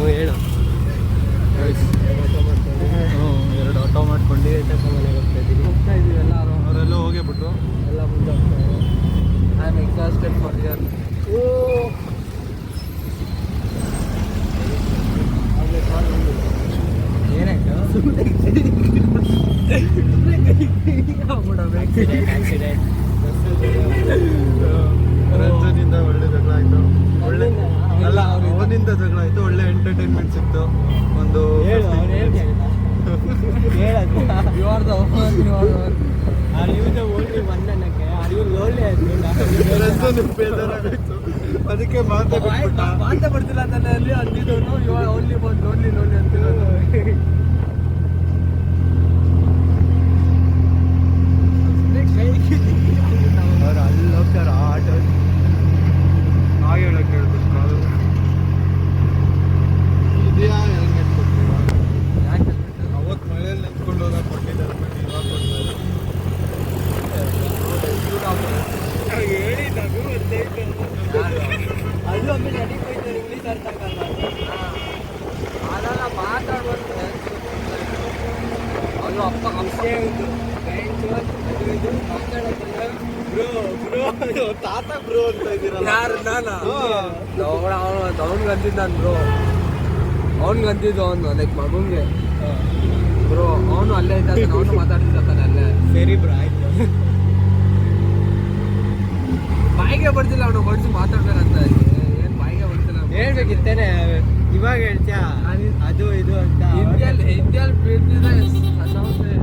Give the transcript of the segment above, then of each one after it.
ಹೇಳು. 2 ಆಟೋ ಮಾಡ್ಕೊಂಡು ಮನೆಗೆ ಹೋಗ್ತಾ ಇದ್ದೀವಿ ಎಲ್ಲರೂ. ಅವರೆಲ್ಲ ಹೋಗೇ ಬಿಟ್ರು, ಎಲ್ಲ ಮುಂದೆ ಹೋಗ್ತಾ ಇದ್ದಾರೆ. ಐ ಆಮ್ ಎಕ್ಸಾಸ್ಟೆಡ್ ಫಾರ್ ಯರ್. ಏನಾಯ್ತು? ರಂಜನಿಂದ ಒಳ್ಳೆ ಜಗಳ ಆಯ್ತು. ಒಳ್ಳೆ ಅಲ್ಲ, ಅವನಿಂದ ಜಗಳ ಆಯ್ತು. ಒಳ್ಳೆ ಎಂಟರ್ಟೈನ್ಮೆಂಟ್ ಸಿಕ್ತು. ಒಂದು ಬೇಜಾರಾಗೋಯ್ತು, ಅದಕ್ಕೆ ಮಾತಾಡ್ತಿಲ್ಲ ತನ್ನಲ್ಲಿ ಅಂದಿದ್ದವನು ಇವಾಗ ಓನ್ಲಿ ಬಂದು ಲೋನ್ಲಿ ಅಂತಿರೋದು. ಅವ್ರು ಅಲ್ಲಿ ಹೋಗ್ತಾರ ಆಟೋ ಹಾಗೆ ಹೇಳಕ್ಕೆ ಹೇಳ್ಬೇಕು. ಇದೆಯಾ ಹೆಲ್ಮೆಟ್ ಕೊಡ್ತೀವ? ಯಾಕೆ ಅವತ್ತು ಮಳೆಯಲ್ಲಿ ನಿಂತ್ಕೊಂಡು ಹೋದಾಗ ಕೊಟ್ಟಿದ್ದಾರೆ, ಇವಾಗ ಕೊಡ್ತಾರೆ. ಅದು ಒಮ್ಮೆ ನಡೀಬೋಯ್ತಾರೆ, ಇಂಗ್ಲೀಷ್ ಅರ್ಥ ಆಗಲ್ಲ. ಅದೆಲ್ಲ ಮಾತಾಡುವಂತ ಅದು ಅಪ್ಪ ಅಂಶೇ ಇದು ಇದು ಮಾತಾಡೋದಿಲ್ಲ. ಬ್ರೋ ತಾತ ಬ್ರೋ ಅಂತ ಇದ್ದೀರಲ್ಲ. ಯಾರು? ನಾನು ಅವ್ನಿಗೆ ಅಂತಿದ್ದು ನಾನು ಬ್ರೋ. ಅವ್ನಿಗೆ ಅಂತಿದ್ದು ಅವನು ಲೈಕ್ ಮಗುಂಗೆ ಬ್ರೋ. ಅವನು ಅಲ್ಲೇ ಇದ್ದಾನೆ, ಅವನು ಮಾತಾಡ್ತಿದ್ದಾನೆ ಅಲ್ಲೇ. ಸರಿ ಬ್ರೋ ಆಯ್ತು. ಬಾಯಿಗೆ ಬರ್ತಿಲ್ಲ ಅವನು, ಹೊಡ್ಸಿ ಮಾತಾಡ್ಬೇಕಂತ. ಏನು ಬಾಯಿಗೆ ಬರ್ತಿಲ್ಲ, ಹೇಳ್ಬೇಕಿತ್ತೇನೆ. ಇವಾಗ ಹೇಳ್ತೀಯಾ ಅದು ಇದು ಅಂತ. ಹಿಂದಿಯಲ್ಲಿ ಬೀಳ್ತಿದೆ ಸಣ್ಣವ್ರೆ.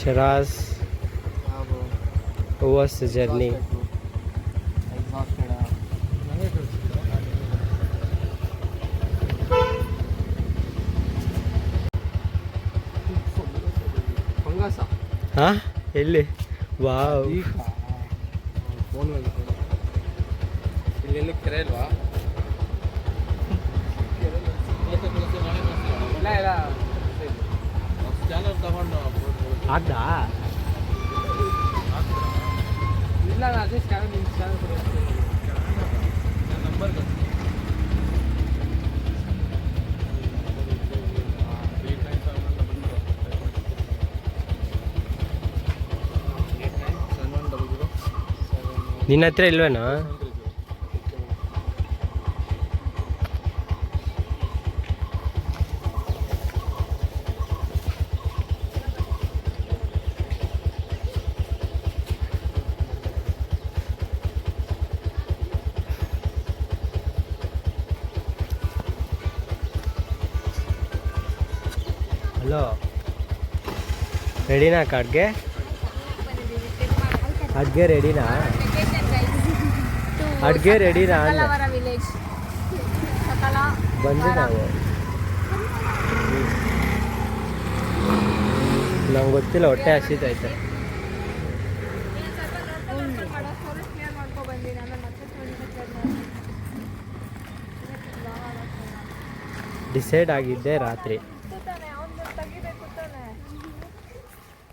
Shiraz, how was the journey? ಹಾಂ, ಎಲ್ಲಿ? ವಾವ್, ಫೋನ್ ಇಲ್ಲೆಲ್ಲ ಕೆರೆ ಇಲ್ವಾ? ಇಲ್ಲ ಸ್ಕ್ಯಾನರ್ ತಗೊಂಡು ಆಗ್ದಾ? ಇಲ್ಲ, ಅದೇ ಸ್ಕ್ಯಾನರ್ ನಂಬರ್ ನಿನ್ನ ಹತ್ರ ಇಲ್ವೇನಾ? ಹಲೋ, ರೆಡಿನಾ? ಅಡ್ಗೆ ರೆಡಿನಾ? ಅಡ್ಗೆ ರೆಡಿನಾ? ಬಂದು ನಾವು ನಂಗೆ ಗೊತ್ತಿಲ್ಲ, ಹೊಟ್ಟೆ ಹಸಿತೈತೆ. ಡಿಸೈಡ್ ಆಗಿದ್ದೆ ರಾತ್ರಿ.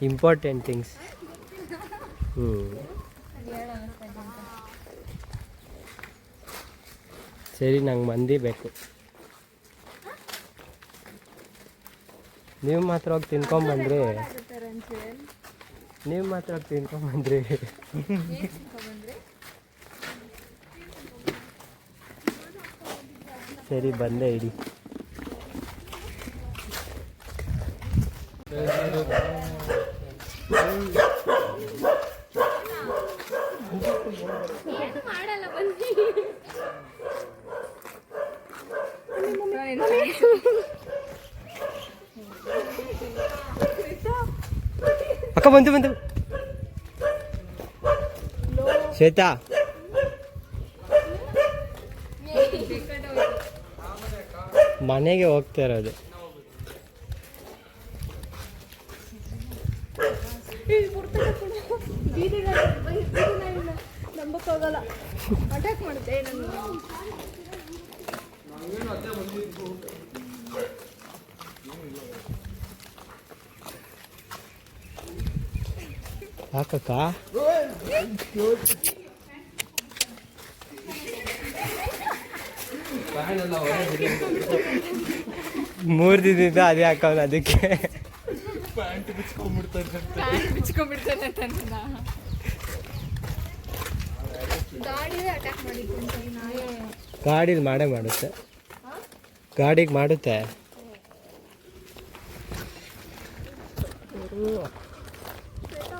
Important things. ಸರಿ, ನಂಗೆ ಮಂದಿ ಬೇಕು. ನೀವು ಮಾತ್ರ ಹೋಗಿ ತಿನ್ಕೊಂಬಂದ್ರಿ. ಸರಿ, ಬಂದೆ ಇಡಿ. ಅಕ್ಕ ಬಂತು ಶ್ವೇತಾ. ಮನೆಗೆ ಹೋಗ್ತಾ ಇರೋದು. ನಂಬಕ್ಕಾಗಲ್ಲ. ಅಟ್ಯಾಕ್ ಮಾಡುತ್ತೆ ನನ್ನ. ಹಾಕಕ್ಕ ಮೂರು ದಿನದಿಂದ ಅದೇ ಹಾಕವನು, ಅದಕ್ಕೆ ಪ್ಯಾಂಟ್ ಬಿಚ್ಕೊಂಡ್ಬಿಡ್ತಾನೆ ಅಂತ ಗಾಡಿಗೆ ಅಟ್ಯಾಕ್ ಮಾಡಿದ್ದು. ಗಾಡಿಲಿ ಮಾಡೇ ಮಾಡುತ್ತೆ, ಗಾಡಿಗೆ ಮಾಡುತ್ತೆ.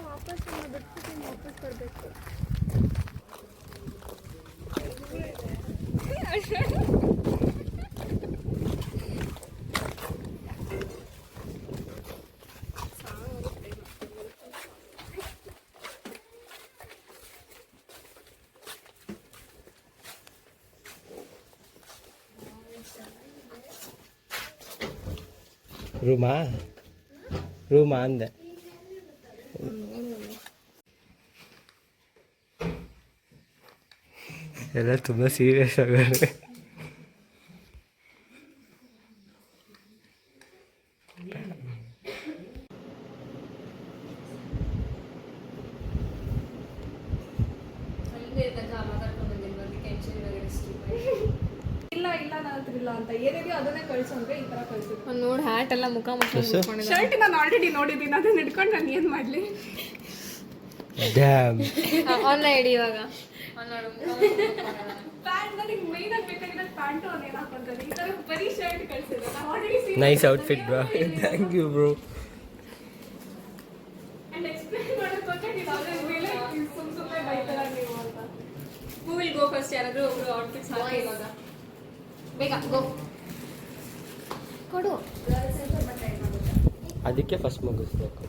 ವಾಪಸ್ ಬರಬೇಕು. ರೂಮಾ ಅಂದೆ. ಎಲ್ಲ ತುಂಬ ಸೀರಿಯಸ್ ಆಗೋದು. ಇಲ್ಲ ನನ್ನ ಹತ್ರ ಇಲ್ಲ ಅಂತ ಏನಿದೆಯೋ ಅದನ್ನೇ ಕಳಿಸು ಅಂದ್ರೆ ಈ ತರ ಕಳಿಸಿದ್ರು. ನೋಡಿ ಹ್ಯಾಟ್ ಎಲ್ಲ ಮುಖ ಶರ್ಟ್ ನಾನು ಆಲ್ರೆಡಿ ನೋಡಿದ್ದೀನಿ, ಅದನ್ನ ಇಟ್ಕೊಂಡು ನಾನು ಏನು ಮಾಡಲಿ. ಆನ್ ಐಡಿ ಇವಾಗ ಪ್ಯಾಂಟ್ ನನಗೆ ಮೈನ್ ಆಗಿ ಬೇಕಾಗಿರೋದು ಪ್ಯಾಂಟು ಅವನು ಏನು ಹಾಕೊಂತಾರೆ. ಈ ತರ ಬರೀ ಶರ್ಟ್ ಕಳಿಸಿದ್ರು. ನಾನು already nice outfit bro, thank you bro. And explain ಮಾಡೋದಕ್ಕೆ ನೀನು ಆಲ್ರೆಡಿ ಮೇಲೆ ಸುಮ್ಮನೆ ಬೈತಾರ ನೀವು ಅಂತ. Who will go first? ಯಾರಾದರೂ ಒಬ್ರು ಔಟ್ಫಿಟ್ಸ್ ಹಾಕಿ ಇವಾಗ ಬೇಗ ಗೋ ಕೊಡು. ಅದಕ್ಕೆ ಫಸ್ಟ್ ಮುಗಿಸ್ಬೇಕು.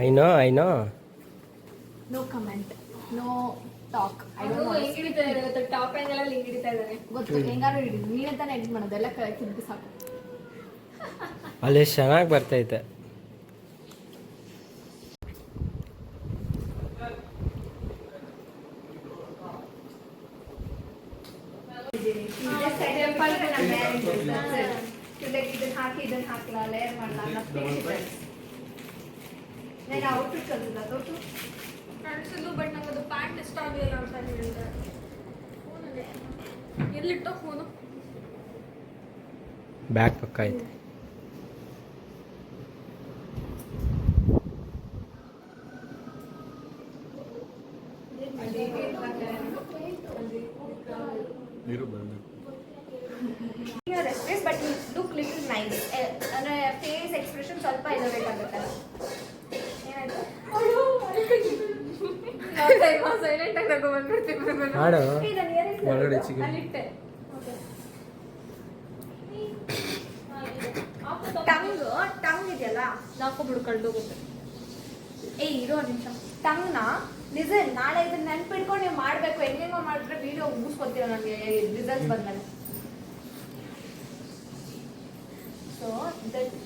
I no no comment, no talk. Link ಹಿಡಿತಾ ಇದ್ದಾರೆ, ಟಾಪ್ ಆ್ಯಂಗಲ್ ಲಿಂಕ್ ಹಿಡಿತಾ ಇದ್ದಾರೆ. ಗೊತ್ತು, ಹೆಂಗಾರು ಹಿಡಿದು ನೀನೇ ತಾನೇ ಎಡಿಟ್ ಮಾಡೋದು, ಎಲ್ಲ ಕಿಂತ ಸಾಕು. ಅಲ್ಲಿ ಚೆನ್ನಾಗಿ ಬರ್ತೈತೆ. ಇದನ್ನ ಹಾಕಿ ಇದನ್ನ ಹಾಕಲ್ಲ, ಲೇಯರ್ ಮಾಡಲ್ಲ. ನಾನು ಔಟ್ಫಿಟ್ ಕಲ್ತಿದ್ದ ತೋಟು ಕಾಣಿಸಿದ್ದು, ಬಟ್ ನಂಗೆ ಅದು ಪ್ಯಾಂಟ್ ಇಷ್ಟ ಆಗಲಿಲ್ಲ ಅಂತ ಹೇಳಿದೆ. ಫೋನಲ್ಲಿ ಎಲ್ಲಿಟ್ಟೋ ಫೋನು? ಬ್ಯಾಗ್ ಪಕ್ಕ ಐತೆ. But look little nice. ಅಂದರೆ ಫೇಸ್ ಎಕ್ಸ್ಪ್ರೆಷನ್ ಸ್ವಲ್ಪ ಇರಬೇಕಾಗುತ್ತಲ್ಲ. ಏನಾಯ್ತು? ಸೈಲೆಂಟ್ ಆಗಿ ತಗೊಂಡ್ಬಂದ್ಬಿಡ್ತೀವಿ. ಮಾಡು ನಾನು ಒಳಗಡೆ ಚಿಕನ್ ಅಲ್ಲಿಟ್ಟೆ ಟಂಗ್ ಇದೆಯಲ್ಲ, ನಾಲ್ಕೊಬಿಡು ಕಳ್ದೋಗುತ್ತೆ. ಇರೋ ನಿಮಿಷ. ಟಂಗ್ನ ಲಿಸನ್, ನಾಳೆ ಇದನ್ನ ನೆನ್ಪಿಟ್ಕೊಂಡು ನೀವು ಮಾಡಬೇಕು. ಹೆಂಗೆಂಗೋ ಮಾಡಿದ್ರೆ ವಿಡಿಯೋ ಮುಗಿಸ್ಕೊತೀರ ನನಗೆ ರಿಸಲ್ಟ್ಸ್ ಬಂದ್ಮೇಲೆ. ಸೊ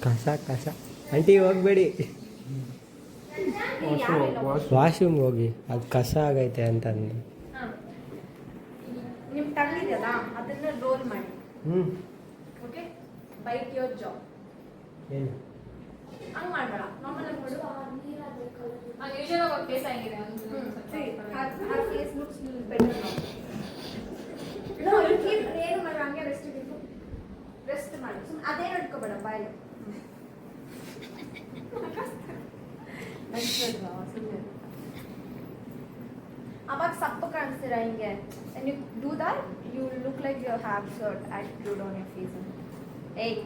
ಕಸ ಆಂಟಿ ಹೋಗ್ಬೇಡಿ, ವಾಶ್ರೂಮ್ ಹೋಗಿ, ಅದು ಕಸ ಆಗೈತೆ ಅಂತ ಅಂದು. ನಿಮ್ಮ ಟಂಗ್ ಇದೆಯಲ್ಲ ಅದನ್ನ ರೋಲ್ ಮಾಡಿ. Okay, bite your job. ಏನು ಹಂಗೆ ಮಾಡಬೇಡ, ನಾರ್ಮಲ್ ಆಗಿ ಮಾಡು. ಯೂಶುವಲ್ ಆಗಿ ಫೇಸ್ ಆಗಿದೆ. her face looks better now. No, you keep ಏನು ಮಾಡಿ ಹಂಗೆ ರೆಸ್ಟ್ ಇಟ್ಟು ರೆಸ್ಟ್ ಮಾಡಿ. ಸುಮ್ಮನೆ ಅದೇನು ಇಟ್ಕೋಬೇಡ ಬಾಯಲ್ಲಿ. ಅವಾಗ ಸಪ್ಪು ಕಾಣಿಸ್ತೀರಾ ಹಿಂಗೆ. and you do that, you look like you have shirt attitude on your face. ಏಯ್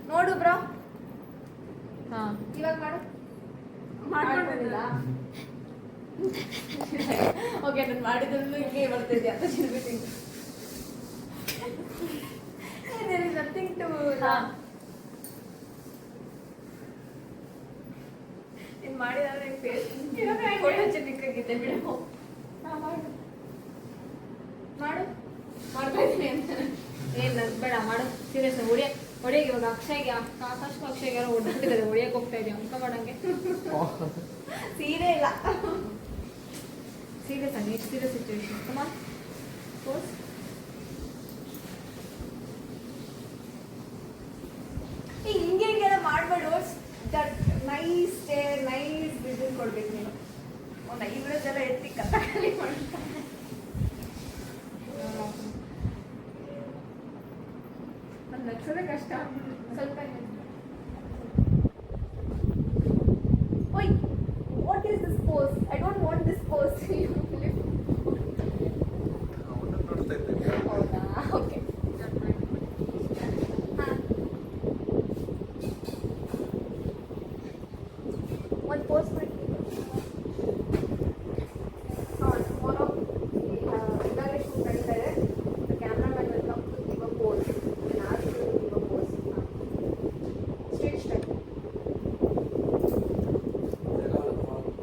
ನೋಡು ಬ್ರೋ, ಇವಾಗ ಮಾಡು. ಮಾಡ್ಕೊಂಡಿಲ್ಲ. ಓಕೆ, ನಾನು ಮಾಡಿದ್ರು ಹಿಂಗೆ ಬರ್ತಿದ್ದೆ ಅಂತ ತಿಳ್ಬಿಟ್ಟಿದ್ದೆ. there is nothing to ನೀನು ಮಾಡಿದ್ರೆ ಫೇಸ್ ಫೋಟೋಜೆನಿಕ್ ಆಗಿದೆ ಬಿಡು. ಮಾಡು, ಮಾಡ್ತಾ ಇದ್ದೀನಿ ಅಂತ. ಏನು ಬೇಡ, ಮಾಡು. ಸೀರಿಯಸ್ ಹೊಡಿಯ ಹೊಡೆಗೆ ಇವಾಗ ಅಕ್ಷಯ್ಗೆ ಆಕಾಶಕ್ಕೂ ಅಕ್ಷಯ್ಗೆ ಯಾರೋ ಹೊಡೆದ್ಬಿಟ್ಟಿದ್ದಾರೆ ಹೊಡೆಯಕ್ಕೆ ಹೋಗ್ತಾ ಇದೆಯಾ ಅಂಕ ಮಾಡಂಗೆ ಸೀರೆ ಇಲ್ಲ ಸೀರಿಯಸ್ ಆಗಿ ಎಷ್ಟು ಸೀರಿಯಸ್ ಸಿಚುವೇಶನ್ ಕಮಾನ್ ಪೋಸ್ ಹಿಂಗೆ ಹಿಂಗೆಲ್ಲ ಮಾಡ್ಬೇಡು ದಟ್ ನೈಸ್ ಸ್ಟೇರ್ ನೈಸ್ ಬಿಸಿಲ್ ಕೊಡ್ಬೇಕು ನೀನು ಒಂದು 5 ನಿಮಿಷ ಎತ್ತಿ ಕಥಾಕಲಿ ಮಾಡ್ತಾರೆ ಒಂದು ಲಕ್ಷದ ಕಷ್ಟ ಸ್ವಲ್ಪ ಓಯ್ what is this pose I don't want this pose ಹೌದಾ ಓಕೆ ಒಂದು ಪೋಸ್ ಮಾಡಿ ಫೋನೋ ಇದಾಗಲೇ ಶೂಟ್ ಆಗ್ತಾರೆ cameraman welcome to give a pose ನಾನು give a pose straight step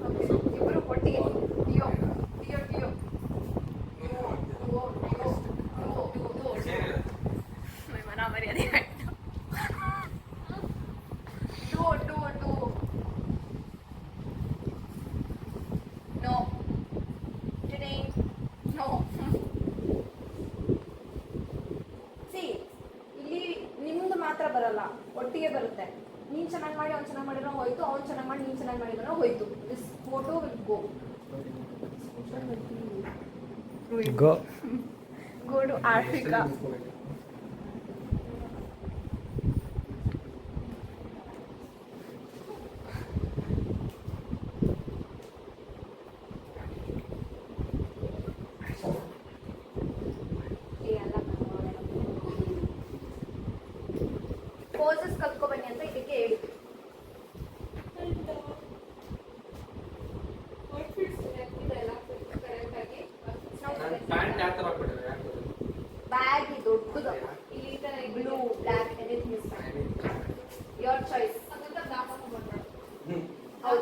okay ಇಬ್ಬರು ಒಟ್ಟಿಗೆ ಡಿಯೋ ಡಿಯೋ ಡಿಯೋ ಮನ ಮರ್ಯಾದೆ ಡೋ ಡೋ ಡೋ No. Today, no. See, ಇಲ್ಲಿ ನಿಮ್ದು ಮಾತ್ರ ಬರಲ್ಲ ಒಟ್ಟಿಗೆ ಬರುತ್ತೆ ನೀನ್ ಚೆನ್ನಾಗಿ ಮಾಡಿ ಅವ್ನು ಚೆನ್ನಾಗಿ ಮಾಡಿರೋ ಹೋಯ್ತು ಅವ್ನು ಚೆನ್ನಾಗಿ ಮಾಡಿ ನೀನ್ ಚೆನ್ನಾಗಿ ಮಾಡಿರೋ ಹೋಯ್ತು this photo will go go to Africa poses ಕಲ್ತ್ಕೊ ಬನ್ನಿ ಅಂತ ಇದಕ್ಕೆ ಹೇಳಿ ಬ್ಯಾಗ್ ದೊಡ್ಡದು ಇಲ್ಲಿ blue black anything is your choice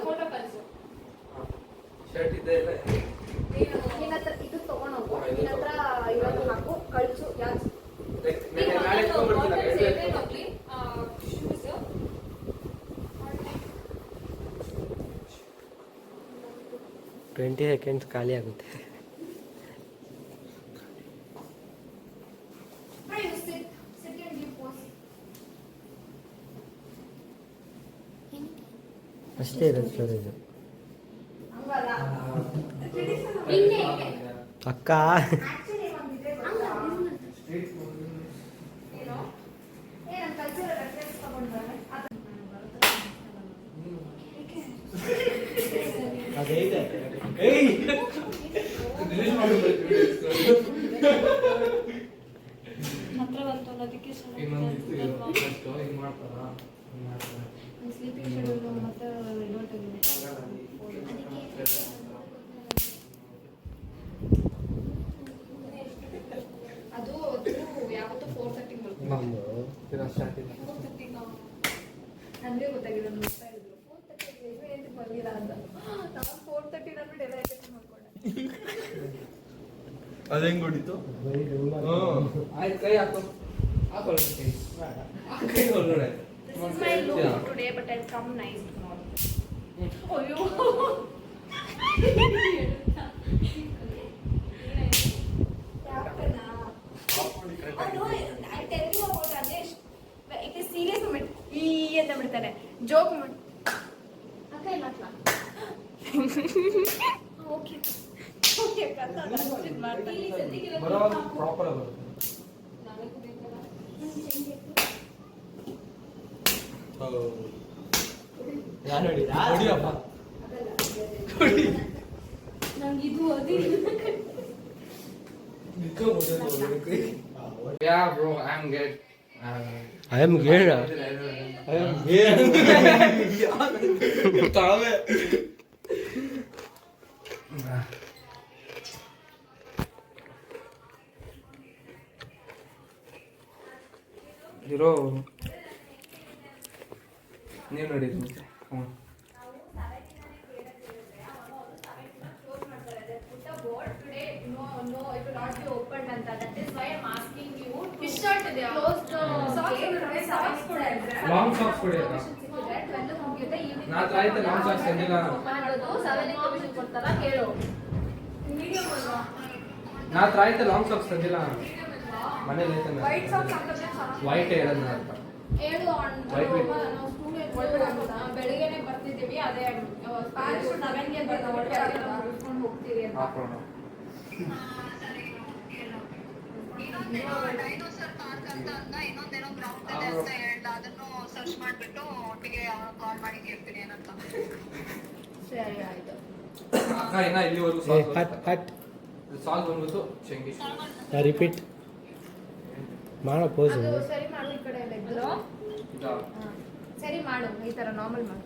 photo ಕಳಿಸು ಶರ್ಟ್ ಇದೆ ಇಲ್ಲ ನಿನ್ನ ಹತ್ರ ಇದು ತಗೊಂಡೋಗು ನಿನ್ನ ಹತ್ರ ಇರೋದು ಹಾಕು ಕಳ್ಸು ಯಾರು ನಾಳೆ ಹೋಗ್ಲಿ ಶೂಸ್ 20 ಸೆಕೆಂಡ್ಸ್ ಖಾಲಿ ಆಗುತ್ತೆ ಅಷ್ಟೇ ಇರೋದು ಸ್ಟೋರೇಜ್ ಹಂಗಲ್ಲ ಹಿಂಗೆ ಅಕ್ಕ ಆಕ್ಚುಲಿ ಒಂದಿದೆ ಗೊತ್ತಾ ಏನು ನನ್ನ ಕಲ್ಚರಲ್ ರೆಫರೆನ್ಸ್ ತಗೊಂಡ್ರೆ ಅದೇ ಹತ್ರ ಬಂತು ಅನ್ನೋದಕ್ಕೆ ಸ್ಲೀಪಿಂಗ್ ಶೆಡ್ಯೂಲ್ ಮತ್ತೆ ಇನ್ವರ್ಟಾಗಿದೆ ಅದು ಯಾವತ್ತೂ 4:30 ಬರುತ್ತೆ 4:30 ನನಗೆ ಗೊತ್ತಾಗಿದೆ ನೋಡ್ತಾ ಇದ್ರು 4:30 ಏನು ಬಂದಿಲ್ಲ ಅಂತ ನಾನು 4:30 ನಾನು ಎಲ್ಲ ಎಡಿಟ್ ಮಾಡ್ಕೊಂಡೆ ಅದು ಹೆಂಗ್ ಹೊಡಿತು ಆಯ್ತು ಕೈ ಹಾಕೋ ಹಾಕೊಳ್ಳಿ ಕೈ ಹೊರಗಡೆ This is my look today, but I'll come nice tomorrow. Oh, you. Oh no, I tell you about Anish. It is serious moment. ಅಂತ ಬಿಡ್ತಾನೆ ಜೋಕ್ ಮಾಡಿ ಅಕ್ಕ ಇಲ್ಲ ಅಕ್ಕ ಓಕೆ ಓಕೆ ಅಕ್ಕ ಮಾಡ್ತೀನಿ ಬರೋದು ಪ್ರಾಪರ್ ಬರುತ್ತೆ ನಾನು ಹೊಡಿಯಪ್ಪ ನಂಗೆ ಇದು ಅದಿಲ್ಲ Yeah, bro, I'm good. I am gay. I am gay. ತಾವೇ ಇರೋ ನೀವು ನೋಡಿ ಹ್ಞೂ opened and that is why I'm asking you to His shirt ಇದೆ close the gate. Long socks ಕೊಡಿ ಅಕ್ಕ. ನಾ ಹತ್ರ ಐತೆ ಲಾಂಗ್ ಸಾಕ್ಸ್ ತಂದಿಲ್ಲ ನಾನು. ಕೊಡ್ತಾರ ಕೇಳು. ನಾ ಹತ್ರ ಐತೆ ಲಾಂಗ್ ಸಾಕ್ಸ್ ತಂದಿಲ್ಲ ನಾನು. ಮನೇಲಿ ಐತೆ ನಾನು. ವೈಟ್ ಸಾಕ್ಸ್ ಹಾಕಿದ್ರೆ ಚೆನ್ನಾಗಿ ವೈಟ್ ಹೇಳೋದು ನನ್ನ ಹತ್ರ. ಹೇಳು White with- ನಾವು ಸ್ಟೂಡೆಂಟ್ ಬೆಳಿಗ್ಗೆನೆ ಬರ್ತಿದ್ದೀವಿ ಅದೇ ಪ್ಯಾರಿಸ್ ನವೆಂಗೆ ಮುಗಿಸ್ಕೊಂಡು ಹೋಗ್ತೀವಿ ಅಂತ. ಹಾಕೋಣ. ಡೈನೋಸರ್ ಪಾರ್ಕ್ ಅಂತ ಅಂದ ಇನ್ನೊಂದೇನೋ ಗ್ರೌಂಡ್ ಇದೆ ಅಂತ ಹೇಳ್ದ ಅದನ್ನು ಸರ್ಚ್ ಮಾಡ್ಬಿಟ್ಟು ಒಟ್ಟಿಗೆ ಕಾಲ್ ಮಾಡಿ ಕೇಳ್ತೀನಿ ಏನಂತ. ಸರಿ ಆಯ್ತು. ಅಕ್ಕ ಇನ್ನ ಇಲ್ಲಿವರೆಗೂ ಕಟ್ ಸಾಲ್ವ್ ಬಂದ್ಬಿಟ್ಟು ಶಂಕಿ. ರಿಪೀಟ್ ಮಾಡೋ ಪೋಸು. ಅದು ಸರಿ ಮಾಡು ಈ ಕಡೆ ಎಲ್ಲ ಇದ್ರು. ಇದಾ ಸರಿ ಮಾಡು ಈ ತರ ನಾರ್ಮಲ್ ಮಾಡು.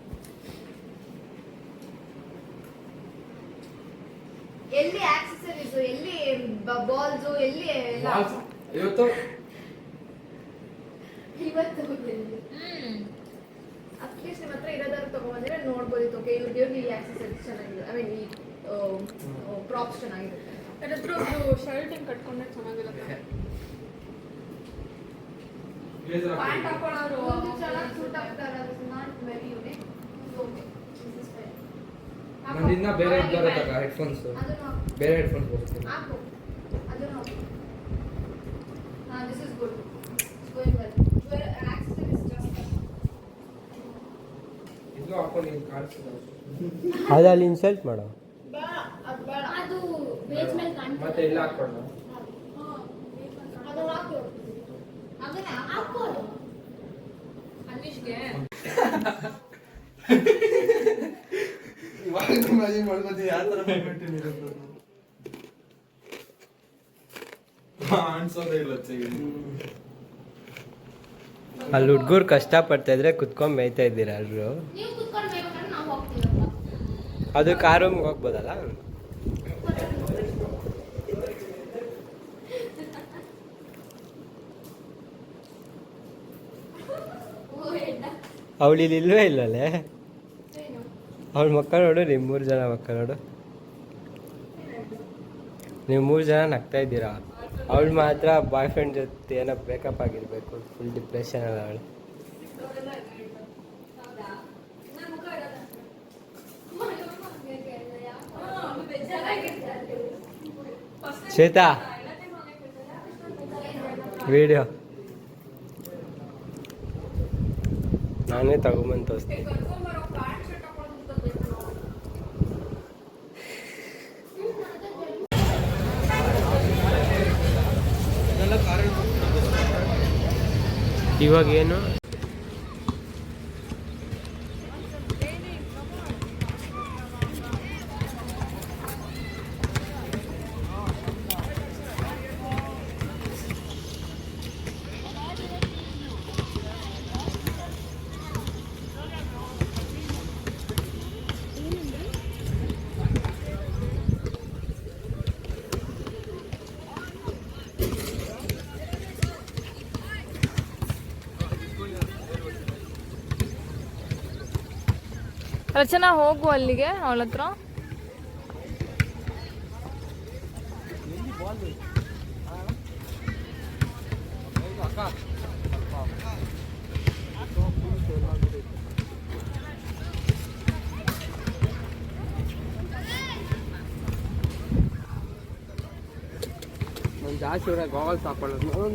ಎಲ್ಲಿ ಆಕ್ಸೆಸರೀಸ್ ಎಲ್ಲಿ ಬಾಲ್ಸ್ ಎಲ್ಲಿ ಎಲ್ಲ ಇವತ್ತು ಇವತ್ತು ಅಟ್ಲೀಸ್ಟ್ ನಿಮ್ಮ ಹತ್ರ ಇರೋದಾದ್ರು ತಗೊಂಡ್ಬಂದ್ರೆ ನೋಡ್ಬೋದಿತ್ತು. ಓಕೆ ಇವ್ರಿಗೆ ಈ ಆಕ್ಸೆಸರೀಸ್ ಚೆನ್ನಾಗಿದೆ, ಐ ಮೀನ್ ಈ ಪ್ರಾಪ್ಸ್ ಚೆನ್ನಾಗಿರುತ್ತೆ. ಅದ್ರ ಒಬ್ರು ಶರ್ಟ್ ಹಿಂಗ್ ಕಟ್ಕೊಂಡ್ರೆ ಚೆನ್ನಾಗಿರುತ್ತೆ. ಪ್ಯಾಂಟ್ ಹಾಕೊಳ್ಳೋರು ಒಂದು ಚೆನ್ನಾಗಿ ಸೂಟ್ ಆಗ್ತಾರೆ. ಅದು ನಾಟ್ ವೆರಿ ಯೂನಿಕ್. ಓಕೆ ನಂದು ಇನ್ನ ಬೇರೆ ಬರುತ್ತಕ್ಕ ಹೆಡ್ಫೋನ್ಸ್. ಅದನ್ನು ಬೇರೆ ಹೆಡ್ಫೋನ್ಸ್ ಬರುತ್ತೆ. ಹಾಕು ಅದನ್ನು ಹಾಕು. This is good, it's going well. Your accessories just ಇದು ಹಾಕೊಂಡು ನೀನು ಕಾಣಿಸ್ತಿಲ್ಲ. ಅದು ಅಲ್ಲಿ ಇನ್ಸಲ್ಟ್ ಮಾಡೋ. ಬೇಡ ಅದು ಬೇಡ. ಅದು ಬೇಸ್ ಮೇಲೆ ಕಾಣ್ತದೆ. ಮತ್ತೆ ಇಲ್ಲ ಹಾಕೊಂಡು ಅದು ಹಾಕು. ಅದನ್ನ ಹಾಕೋದು ಅನಿಶ್ಗೆ ಇವಾಗ ಇಮ್ಯಾಜಿನ್ ಮಾಡ್ಕೊತೀನಿ ಯಾವ ಥರ ಮಾಡ್ಬಿಟ್ಟಿನಿ ಅನ್ಸೋದೇ ಇಲ್ಲ ಅಲ್ಲಿ ಹುಡ್ಗರು ಕಷ್ಟಪಡ್ತಾ ಇದ್ರೆ ಕುತ್ಕೊಂಡ್ ಮೇಯ್ತಾ ಇದ್ದೀರಾ ಎಲ್ರು. ನೀವು ಕುತ್ಕೊಂಡು ಬೇಕಂದ್ರೆ ನಾವು ಹೋಗ್ತೀವಪ್ಪ. ಅದು ಕಾರ್ ರೂಮ್ಗೆ ಹೋಗ್ಬೋದಲ್ಲ. ಅವಳು ಇಲ್ಲಿ ಇಲ್ವೇ ಇಲ್ಲಲ್ಲೇ. ಅವಳ ಮಕ್ಕಳು ನೋಡು, ನೀವು 3 ಜನ ಮಕ್ಕಳು ನೋಡು. ನೀವು 3 ಜನ ನಗ್ತಾ ಇದ್ದೀರಾ. ಅವಳು ಮಾತ್ರ ಬಾಯ್ ಫ್ರೆಂಡ್ ಜೊತೆ ಏನೋ ಬ್ರೇಕಪ್ ಆಗಿರ್ಬೇಕು. ಫುಲ್ ಡಿಪ್ರೆಷನ್ ಅಲ್ಲ ಅವಳು. ಶ್ವೇತಾ ವಿಡಿಯೋ ನಾನೇ ತಗೊಂಬಂದು ತೋರಿಸ್ತೀನಿ. ಇವಾಗ ಏನು ರಚನಾ ಹೋಗು ಅಲ್ಲಿಗೆ ಅವಳ ಹತ್ರ. ನಾನು ಜಾಸ್ತಿ ಇವಾಗ ಗಾಗಲ್ಸ್ ಹಾಕೊಳ್ಳೋದು.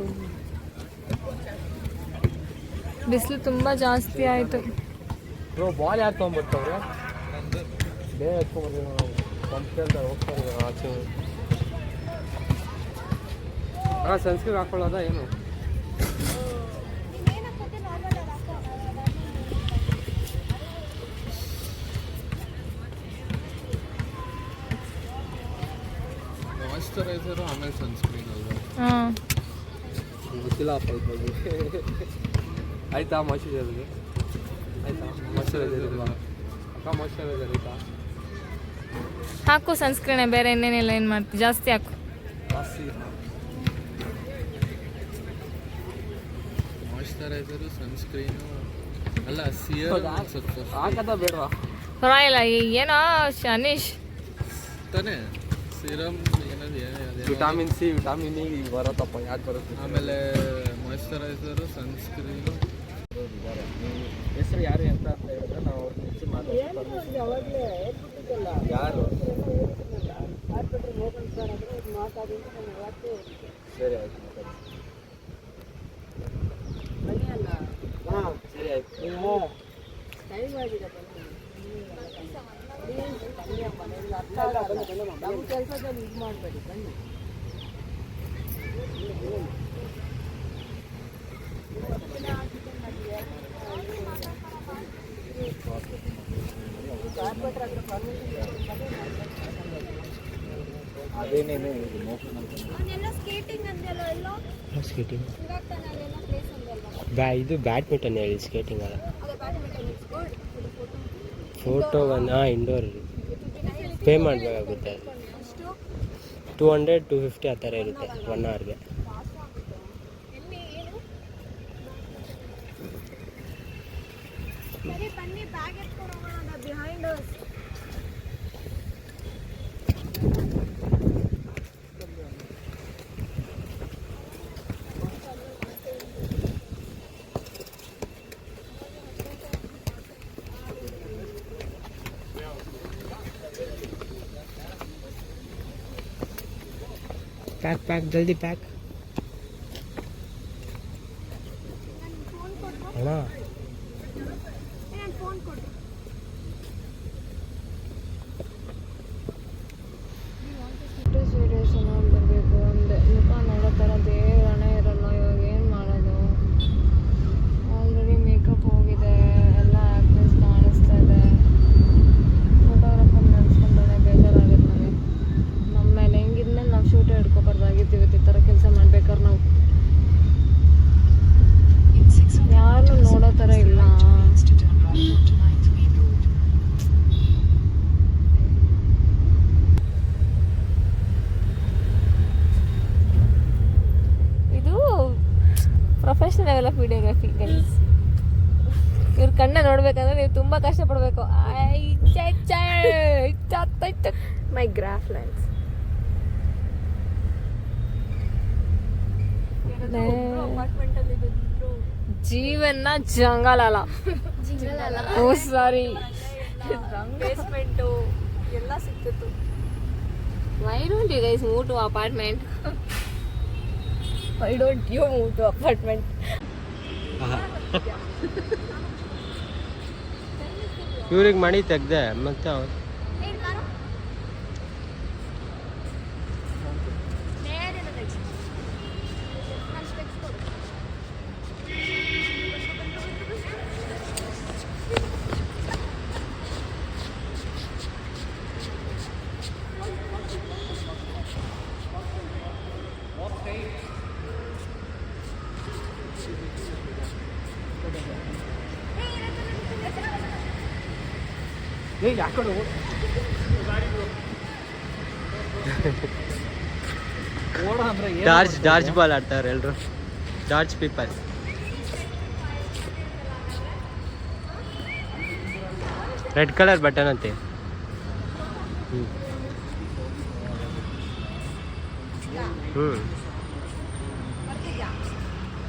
ಬಿಸಿಲು ತುಂಬಾ ಜಾಸ್ತಿ ಆಯ್ತು. ಬ್ರೋ ಬಾಲ್ ಯಾರು ತೊಗೊಂಡ್ಬರ್ತಾವ್ರೆ? ಬೇರೆ ಎತ್ಕೊಂಡ್ಬರ್ತೀವಿ ನಾವು. ಕಂಪ್ಲೇಂಟ್ ಹೋಗ್ತಾರೆ ಆಚೆ. ಸನ್ಸ್ಕ್ರೀನ್ ಹಾಕೊಳ್ಳೋದಾ ಏನು? ಮಾಯಿಶ್ಚರೈಸರು ಆಮೇಲೆ ಸನ್ಸ್ಕ್ರೀನ್ ಅಲ್ವಾ? ಹಾಂ ಗೊತ್ತಿಲ್ಲ ಸ್ವಲ್ಪ ಬಗ್ಗೆ. ಆಯ್ತಾ ಮಾಯಿಶ್ಚರೈಸರ್ಗೆ? ಆಯ್ತಾ ಮಾಯಿಶ್ಚರೈಸರ್ ಇಲ್ವಾ ಅಕ್ಕ? ಮಾಯಿಶ್ಚರೈಸರ್ ಆಯ್ತಾ? ಹಾಕು ಸನ್ಸ್ಕ್ರೀನೇ, ಬೇರೆ ಇನ್ನೇನಿಲ್ಲ. ಏನು ಮಾಡ್ತೀವಿ, ಜಾಸ್ತಿ ಹಾಕು. ಮಾಯಿಶ್ಚರೈಸರು ಸನ್ಸ್ಕ್ರೀನು ಅಲ್ಲ ಸಿಯರ್ ಹಾಕದ ಬೇಡವಾ? ಪರವಾಗಿಲ್ಲ. ಏನೋ ಅನೀಶ್ ತಾನೇ ಸಿರಮ್ ಏನದು ವಿಟಾಮಿನ್ ಸಿ ವಿಟಾಮಿನ್ ಇ ಬರುತ್ತಪ್ಪ. ಯಾಕೆ ಬರುತ್ತೆ? ಆಮೇಲೆ ಮಾಯಿಶ್ಚರೈಸರು ಸನ್ಸ್ಕ್ರೀನು ಇರೋರು ಇದ್ದಾರೆ. ನೀವು ಹೆಸರು ಯಾರು ಅಂತ ಹೇಳಿದ್ರೆ ನಾವು ಅವ್ರನ್ನ ಹೆಚ್ಚು ಮಾತಾಡ್ತೀವಿ. ಯಾರು? ಸರಿ ಆಯ್ತು, ಮಾತಾಡಿ. ಹಾಂ ಸರಿ ಆಯ್ತು. ನೀವು ನಮ್ಮ ಕೆಲಸದಲ್ಲಿ ಇದು ಮಾಡಬೇಡಿ ಬನ್ನಿ. ಅದೇನೇನು ಇದು ಮೋಕ್ಷ ಅಂತ ಸ್ಕೇಟಿಂಗ್ ಅಂದೆಲ್ಲ ಎಲ್ಲೋ ಸ್ಕೇಟಿಂಗ್ ಇವಾಗ ತಾನೇ ಅಲ್ಲೆಲ್ಲ ಪ್ಲೇಸ್ ಅಂದಲ್ವಾ ಇದು ಬ್ಯಾಡ್ಮಿಂಟನ್ ಹೇಳಿ, ಸ್ಕೇಟಿಂಗ್ ಅಲ್ಲ. ಅದೇ badminton it's good photo indoor pay ಮಾಡಬೇಕಾಗುತ್ತೆ. ಅದು ಅಷ್ಟು 200 250 ಆ ಥರ ಇರುತ್ತೆ 1 ಅವರ್ಗೆ. ಎಲ್ಲಿ ಏನು ಸರಿ ಬನ್ನಿ ಬ್ಯಾಗ್ ಎತ್ಕೊಂಡು ಹೋಗೋಣ ಬಿಹೈಂಡ್ ಅಸ್. ಪ್ಯಾಕ್ ಜಲ್ದಿ ಪ್ಯಾಕ್ ಅಣ್ಣ. ನಾನು ಫೋನ್ ಕೊಡು. ಸೀರಿಯಸ್ ಚೆನ್ನಾಗಿ ಬರಬೇಕು ಅಂದೆ. ಮುಖ ನೋಡೋ ಥರ ದೇವರಣ ಇರಲ್ಲ. ಇವಾಗ ಏನು ಮಾಡೋದು? ಆಲ್ರೆಡಿ ಮೇಕಪ್ ಹೋಗಿದೆ, ಎಲ್ಲ ಆ್ಯಕ್ಟ್ರೆಸ್ ಕಾಣಿಸ್ತಾ ಇದೆ. ಫೋಟೋಗ್ರಾಫರ್ ನೆನೆಸ್ಕೊಂಡ್ರೆ ಬೇಜಾರಾಗುತ್ತೆ ನನಗೆ. ನಮ್ಮ ಮೇಲೆ ಹೆಂಗಿದ್ಮೇಲೆ ನಾವು ಶೂಟೇ ಹಿಡ್ಕೊಬಾರ್ದಾಗಿತ್ತು. ಇವತ್ತು ಈ ಥರ ಕೆಲಸ ಮಾಡ್ಬೇಕಾದ್ರೆ ನಾವು ಯಾರು ನೋಡೋ ಥರ ಇಲ್ಲ. ಇದು professional level of videography guys. ಇವ್ರ ಕಣ್ಣ ನೋಡ್ಬೇಕಂದ್ರೆ ನೀವು ತುಂಬ ಕಷ್ಟಪಡಬೇಕು. ಮೈ ಗ್ರಾಫ್ ಲೆನ್ಸ್ ಜೀವನ ಜಂಗಲ್ ಅಲ್ಲ, ಓ ಸಾರಿ ಬೇಸ್ಮೆಂಟು ಎಲ್ಲ ಸಿಕ್ತಿತ್ತು. Why don't you guys move to apartment? Why don't you move to apartment? ಇವ್ರಿಗೆ ಮಣಿ ತೆಗ್ದೆ ಮತ್ತೆ ಅವ್ರು ಡಾರ್ಜ್ ಬಾಲ್ ಆಡ್ತಾರೆ ಎಲ್ಲರೂ. ಡಾರ್ಜ್ ಪೀಪಲ್. ರೆಡ್ ಕಲರ್ ಬಟನ್ ಅಂತೆ.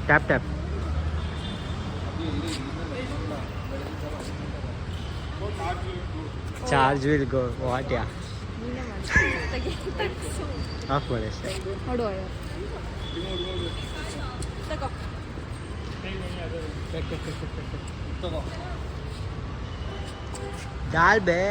Tap charge will go what yeah off ಮಾಡಿ ಅಷ್ಟೇ. ದಾಲ್ ಬೇ